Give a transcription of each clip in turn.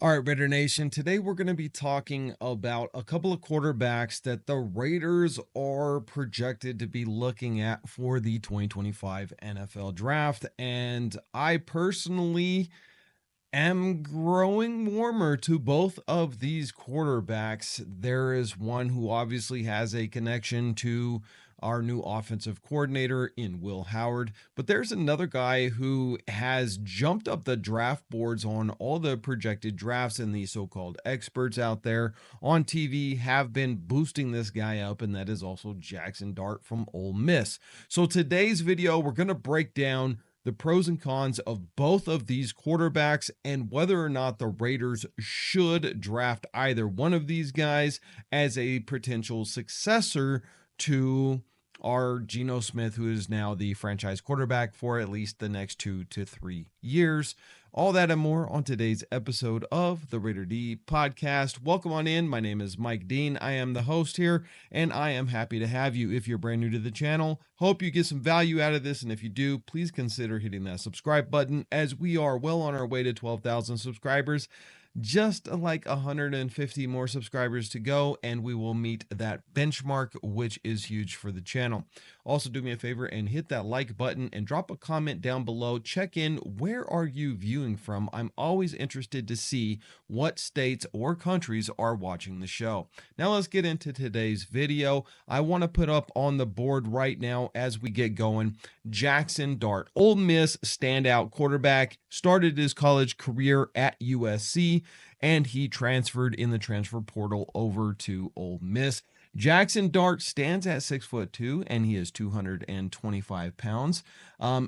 All right, Raider Nation. Today we're going to be talking about a couple of quarterbacks that the Raiders are projected to be looking at for the 2025 NFL Draft. And I personally am growing warmer to both of these quarterbacks. There is one who obviously has a connection to our new offensive coordinator in Will Howard, but there's another guy who has jumped up the draft boards on all the projected drafts, and the so-called experts out there on TV have been boosting this guy up, and that is also Jackson Dart from Ole Miss. So today's video, we're going to break down the pros and cons of both of these quarterbacks and whether or not the Raiders should draft either one of these guys as a potential successor to our Geno Smith, who is now the franchise quarterback for at least the next 2 to 3 years. All that and more on today's episode of the Raider D podcast. Welcome on in. My name is Mike Dean. I am the host here, and I am happy to have you. If you're brand new to the channel, hope you get some value out of this. And if you do, please consider hitting that subscribe button, as we are well on our way to 12,000 subscribers. Just like 150 more subscribers to go, and we will meet that benchmark, which is huge for the channel. Also, do me a favor and hit that like button and drop a comment down below. Check in, where are you viewing from? I'm always interested to see what states or countries are watching the show. Now let's get into today's video. I want to put up on the board right now as we get going Jackson Dart, Ole Miss standout quarterback, started his college career at USC, and he transferred in the transfer portal over to Ole Miss. Jackson Dart stands at 6'2", and he is 225 pounds.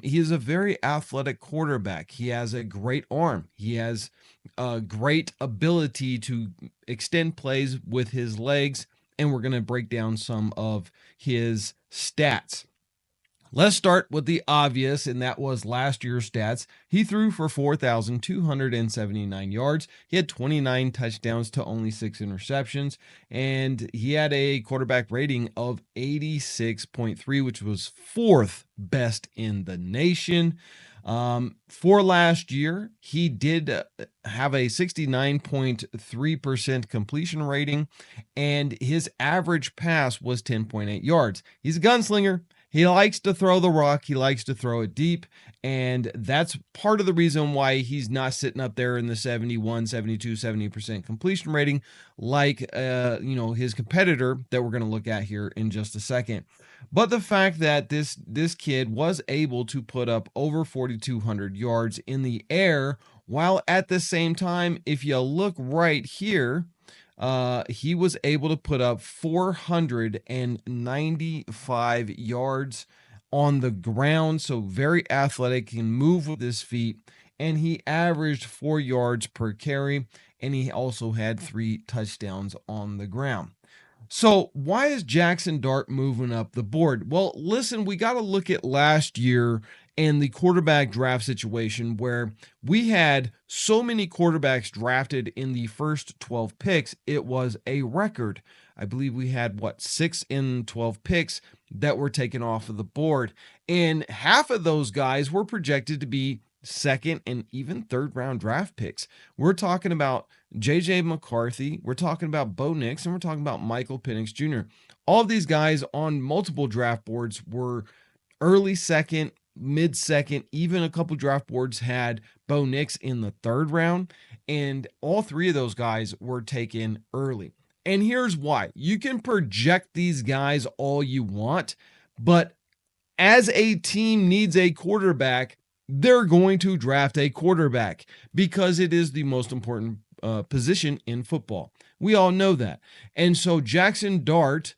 He is a very athletic quarterback. He has a great arm. He has a great ability to extend plays with his legs, and we're going to break down some of his stats. Let's start with the obvious, and that was last year's stats. He threw for 4,279 yards. He had 29 touchdowns to only 6 interceptions, and he had a quarterback rating of 86.3, which was fourth best in the nation. For last year, he did have a 69.3% completion rating, and his average pass was 10.8 yards. He's a gunslinger. He likes to throw the rock. He likes to throw it deep. And that's part of the reason why he's not sitting up there in the 71, 72, 70% completion rating like, his competitor that we're going to look at here in just a second. But the fact that this kid was able to put up over 4,200 yards in the air, while at the same time, if you look right here, he was able to put up 495 yards on the ground. So very athletic, can move with his feet, and he averaged 4 yards per carry, and he also had 3 touchdowns on the ground. So why is Jackson Dart moving up the board? Well, listen, we got to look at last year and the quarterback draft situation, where we had so many quarterbacks drafted in the first 12 picks. It was a record. I believe we had 6 in 12 picks that were taken off of the board, and half of those guys were projected to be second and even third round draft picks. We're talking about J.J. McCarthy, we're talking about Bo Nix, and we're talking about Michael Penix Jr. All of these guys on multiple draft boards were early second, mid second, even a couple draft boards had Bo Nix in the third round, and all 3 of those guys were taken early. And here's why. You can project these guys all you want, but as a team needs a quarterback, they're going to draft a quarterback because it is the most important position in football. We all know that. And so Jackson Dart,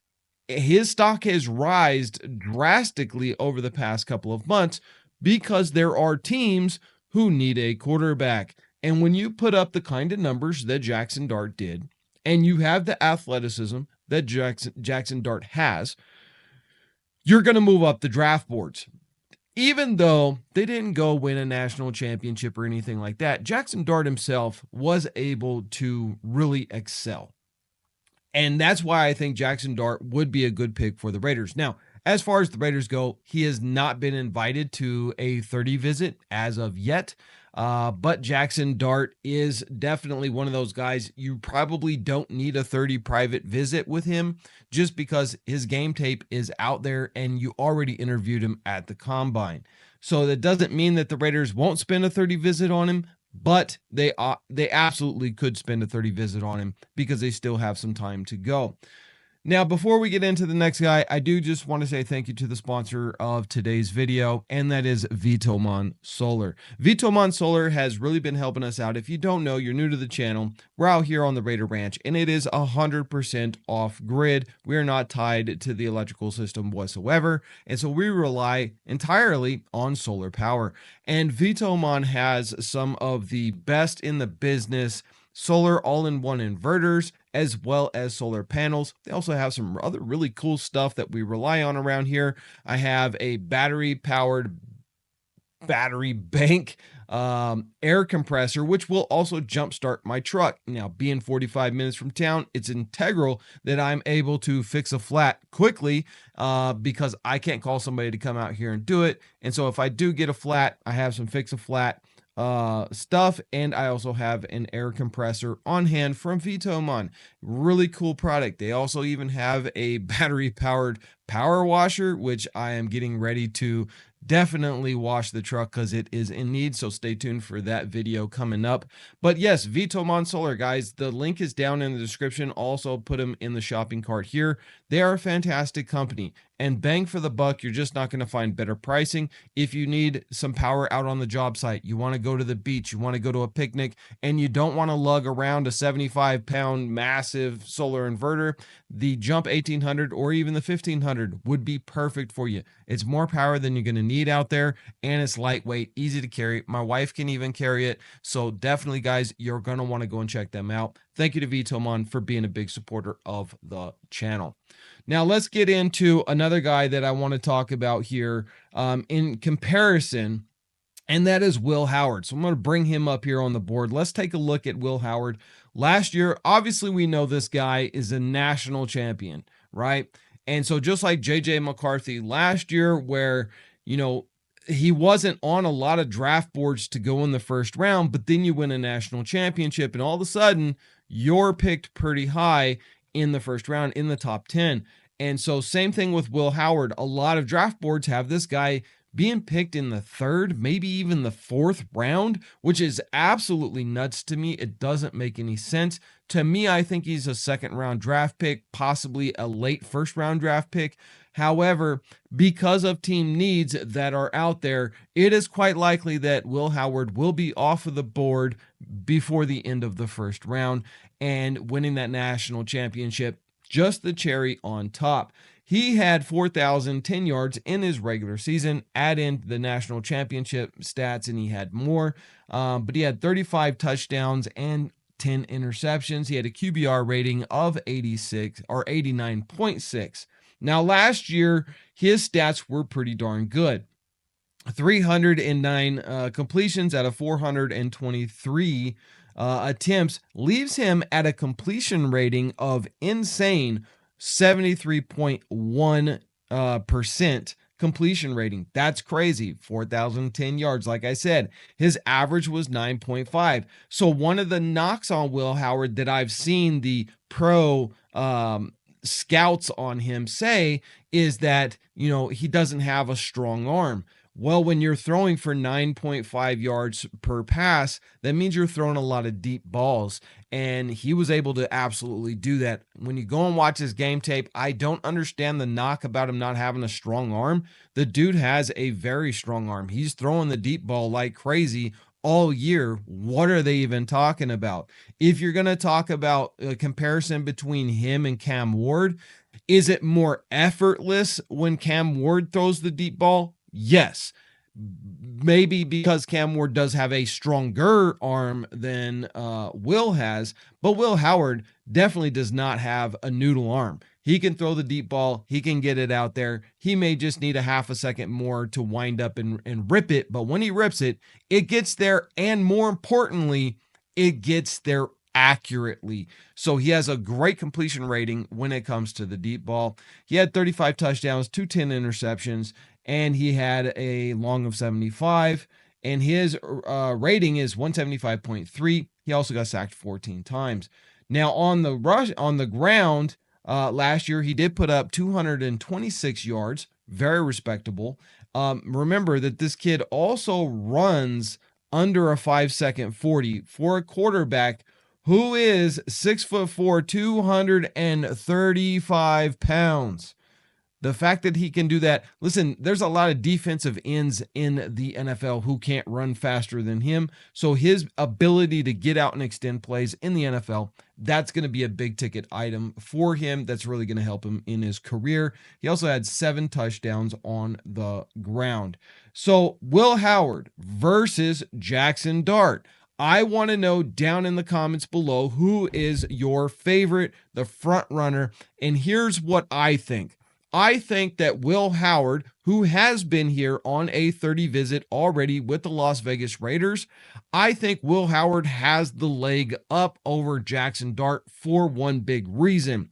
his stock has risen drastically over the past couple of months because there are teams who need a quarterback. And when you put up the kind of numbers that Jackson Dart did, and you have the athleticism that Jackson Dart has, you're going to move up the draft boards. Even though they didn't go win a national championship or anything like that, Jackson Dart himself was able to really excel. And that's why I think Jackson Dart would be a good pick for the Raiders. Now, as far as the Raiders go, he has not been invited to a 30 visit as of yet. But Jackson Dart is definitely one of those guys. You probably don't need a 30 private visit with him just because his game tape is out there and you already interviewed him at the combine. So that doesn't mean that the Raiders won't spend a 30 visit on him, but they absolutely could spend a 30 visit on him because they still have some time to go. Now, before we get into the next guy, I do just want to say thank you to the sponsor of today's video, and that is Vtoman Solar. Vtoman Solar has really been helping us out. If you don't know, you're new to the channel, we're out here on the Raider Ranch, and it is 100% off-grid. We are not tied to the electrical system whatsoever, and so we rely entirely on solar power. And Vtoman has some of the best in the business solar all-in-one inverters, as well as solar panels. They also have some other really cool stuff that we rely on around here. I have a battery-powered battery bank air compressor, which will also jumpstart my truck. Now, being 45 minutes from town, it's integral that I'm able to fix a flat quickly because I can't call somebody to come out here and do it. And so if I do get a flat, I have some fix a flat stuff, and I also have an air compressor on hand from Vtoman. Really cool product. They also even have a battery powered power washer, which I am getting ready to definitely wash the truck because it is in need, so stay tuned for that video coming up. But yes, Vtoman Solar, guys, the link is down in the description. Also put them in the shopping cart here. They are a fantastic company, and bang for the buck, you're just not going to find better pricing. If you need some power out on the job site, you want to go to the beach, you want to go to a picnic, and you don't want to lug around a 75-pound massive solar inverter, the Jump 1800 or even the 1500 would be perfect for you. It's more power than you're going to need out there, and it's lightweight, easy to carry. My wife can even carry it. So definitely, guys, you're going to want to go and check them out. Thank you to Vtoman for being a big supporter of the channel. Now let's get into another guy that I want to talk about here in comparison, and that is Will Howard. So I'm going to bring him up here on the board. Let's take a look at Will Howard. Last year, obviously we know this guy is a national champion, right? And so just like JJ McCarthy last year, where, you know, he wasn't on a lot of draft boards to go in the first round, but then you win a national championship and all of a sudden you're picked pretty high in the first round in the top 10. And so same thing with Will Howard. A lot of draft boards have this guy being picked in the third, maybe even the fourth round, which is absolutely nuts to me. It doesn't make any sense. To me, I think he's a second round draft pick, possibly a late first round draft pick. However, because of team needs that are out there, it is quite likely that Will Howard will be off of the board before the end of the first round, and winning that national championship, just the cherry on top. He had 4,010 yards in his regular season. Add in the national championship stats, and he had more. But he had 35 touchdowns and 10 interceptions. He had a QBR rating of 86 or 89.6. Now, last year, his stats were pretty darn good. 309 completions out of 423 attempts leaves him at a completion rating of insane 73.1% completion rating. That's crazy. 4,010 yards. Like I said, his average was 9.5. So one of the knocks on Will Howard that I've seen the pro scouts on him say is that, you know, he doesn't have a strong arm. Well, when you're throwing for 9.5 yards per pass, that means you're throwing a lot of deep balls. And he was able to absolutely do that. When you go and watch his game tape, I don't understand the knock about him not having a strong arm. The dude has a very strong arm. He's throwing the deep ball like crazy all year. What are they even talking about? If you're going to talk about a comparison between him and Cam Ward, is it more effortless when Cam Ward throws the deep ball? Yes. Maybe because Cam Ward does have a stronger arm than Will has, but Will Howard definitely does not have a noodle arm. He can throw the deep ball. He can get it out there. He may just need a half a second more to wind up and rip it, but when he rips it, it gets there, and more importantly, it gets there accurately. So he has a great completion rating when it comes to the deep ball. He had 35 touchdowns, 210 interceptions, and he had a long of 75. and his rating is 175.3. He also got sacked 14 times. Now on the ground, last year he did put up 226 yards, very respectable. Remember that this kid also runs under a 5-second 40 for a quarterback who is 6'4", 235 pounds. The fact that he can do that, listen, there's a lot of defensive ends in the NFL who can't run faster than him. So his ability to get out and extend plays in the NFL, that's going to be a big ticket item for him. That's really going to help him in his career. He also had 7 touchdowns on the ground. So Will Howard versus Jackson Dart. I want to know down in the comments below who is your favorite, the front runner. And here's what I think. I think that Will Howard, who has been here on a 30 visit already with the Las Vegas Raiders, I think Will Howard has the leg up over Jackson Dart for one big reason.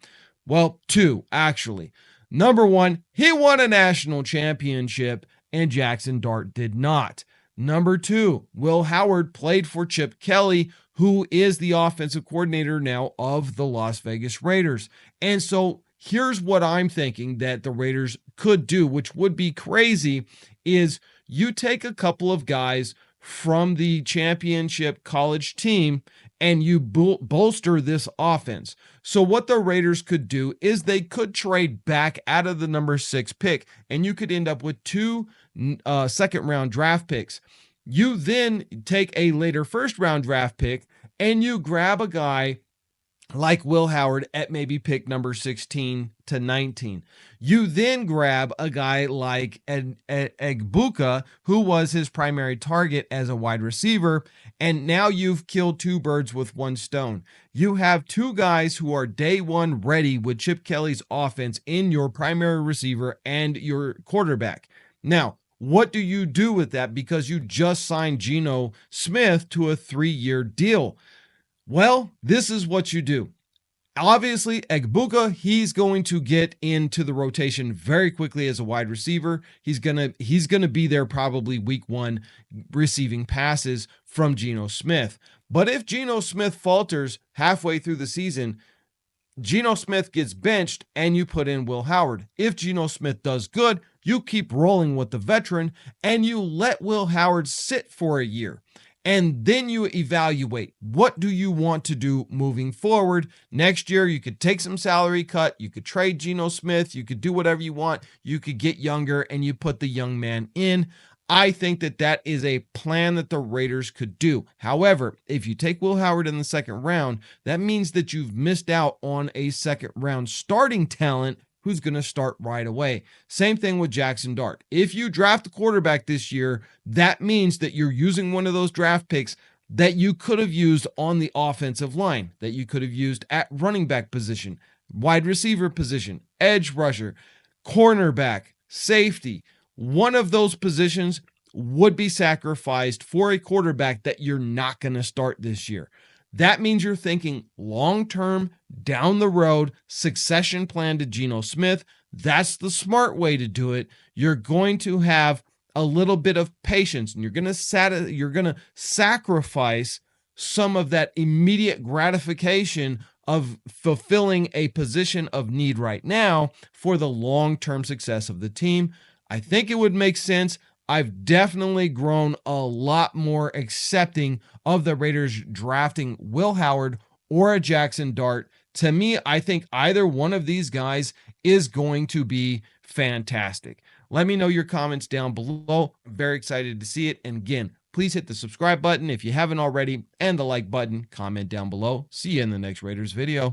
Well, 2, actually. Number 1, he won a national championship and Jackson Dart did not. Number 2, Will Howard played for Chip Kelly, who is the offensive coordinator now of the Las Vegas Raiders. And so here's what I'm thinking that the Raiders could do, which would be crazy, is you take a couple of guys from the championship college team and you bolster this offense. So what the Raiders could do is they could trade back out of the number 6 pick, and you could end up with 2 second-round draft picks. You then take a later first-round draft pick and you grab a guy like Will Howard at maybe pick number 16 to 19. You then grab a guy like Egbuka, who was his primary target as a wide receiver, and now you've killed 2 birds with 1 stone. You have 2 guys who are day one ready with Chip Kelly's offense in your primary receiver and your quarterback. Now, what do you do with that? Because you just signed Geno Smith to a 3-year deal. Well, this is what you do. Obviously, Egbuka, he's going to get into the rotation very quickly as a wide receiver. He's gonna be there probably week 1 receiving passes from Geno Smith. But if Geno Smith falters halfway through the season, Geno Smith gets benched and you put in Will Howard. If Geno Smith does good, you keep rolling with the veteran and you let Will Howard sit for a year. And then you evaluate, what do you want to do moving forward? Next year, you could take some salary cut. You could trade Geno Smith. You could do whatever you want. You could get younger and you put the young man in. I think that that is a plan that the Raiders could do. However, if you take Will Howard in the second round, that means that you've missed out on a second round starting talent who's going to start right away. Same thing with Jackson Dart. If you draft a quarterback this year, that means that you're using one of those draft picks that you could have used on the offensive line, that you could have used at running back position, wide receiver position, edge rusher, cornerback, safety. One of those positions would be sacrificed for a quarterback that you're not going to start this year. That means you're thinking long-term, down the road, succession plan to Geno Smith. That's the smart way to do it. You're going to have a little bit of patience, and you're going to sacrifice some of that immediate gratification of fulfilling a position of need right now for the long-term success of the team. I think it would make sense. I've definitely grown a lot more accepting of the Raiders drafting Will Howard or a Jackson Dart. To me, I think either one of these guys is going to be fantastic. Let me know your comments down below. I'm very excited to see it. And again, please hit the subscribe button if you haven't already and the like button. Comment down below. See you in the next Raiders video.